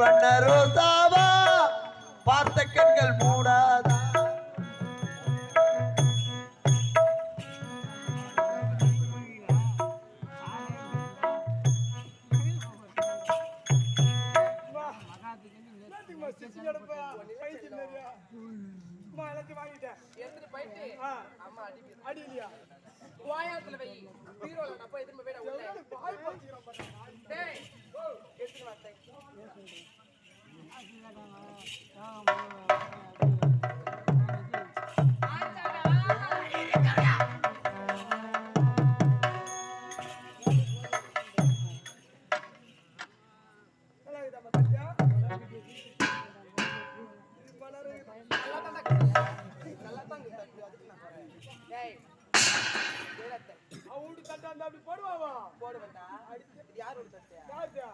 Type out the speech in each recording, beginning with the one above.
வண்ண ரோசாவா பார்த்த கண்கள் மூடாதா அடிக்கலையா வாயாத்துல வை பீரோல நான் போய் எதுமே போய்டா உள்ள பாய் போச்சிரேன் டேய் எடுத்து வாடா அப்படி போடுவாவா போடுவேன்டா இது யார் ஒரு தட்டியா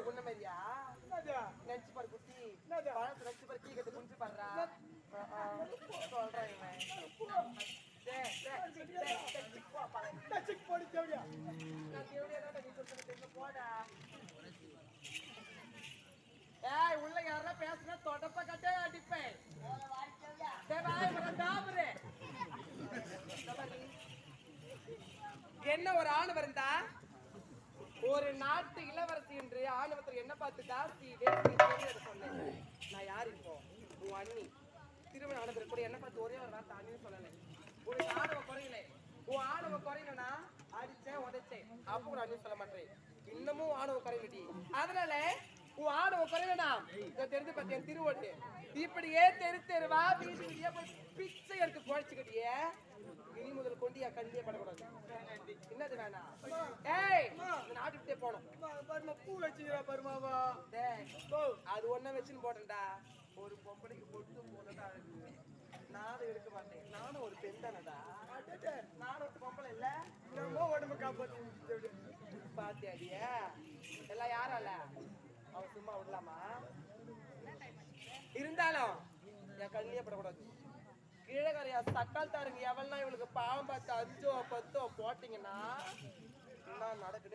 உன்ன மாதிரியா நெச்சு பாரு குட்டி பழத்தை நெச்சு பாரு கீழே குஞ்சு பாடுறா சொல்றேன் ஏய் உள்ள யாரா பேசுனா தொடப்ப கட்டே அடிப்பேன் என்ன ஒரு ஆணவம் இருந்தா ஒரு நாட்டு இளவரசி என்று ஆணவத்தில் என்ன பார்த்து ஜாஸ்தி சொன்னேன் நான் யாரு இப்போ உன் அண்ணி திருமணம் ஆனதுக்கு கூட என்ன பார்த்து ஒரே ஒரு வார்த்தை அண்ணின்னு சொல்லலை உனக்கு ஆணவம் குறையல உன் ஆணவம் குறையலனா அடிச்சேன் உதைச்சேன் அப்போ ஒரு அண்ணி சொல்ல மாட்டேன் இன்னமும் ஆணவம் குறையலடி அதனால உன் ஆணவம் குறையலனா தெரிஞ்சு பார்த்தேன் திருவோட்டு இப்படியே தெருவா வீதியே போய் பிச்சை எடுத்து குழைச்சுக்கிட்டியே இனி முதல் கொண்டு என் கண்ணியே படக்கூடாது என்னது வேணாம் ஏய் நாட்டு விட்டே போனோம் பூ வச்சுக்கிறா பருமாவா அது ஒன்ன வச்சுன்னு போட்டேன்டா ஒரு பொம்பளைக்கு பொட்டு போனதா நானும் எடுக்க மாட்டேன் நானும் ஒரு பெண் தானடா நானும் ஒரு பொம்பளை இல்ல நம்ம உடம்பு காப்பாத்தி பாத்தியாடிய எல்லாம் யாரால அவன் சும்மா விடலாமா இருந்தாலும் என் கண்ணியே படக்கூடாது கீழே தக்கால் தாருங்க எவெல்லாம் இவளுக்கு பாவம் பார்த்து 5 10 போட்டீங்கன்னா நடக்குது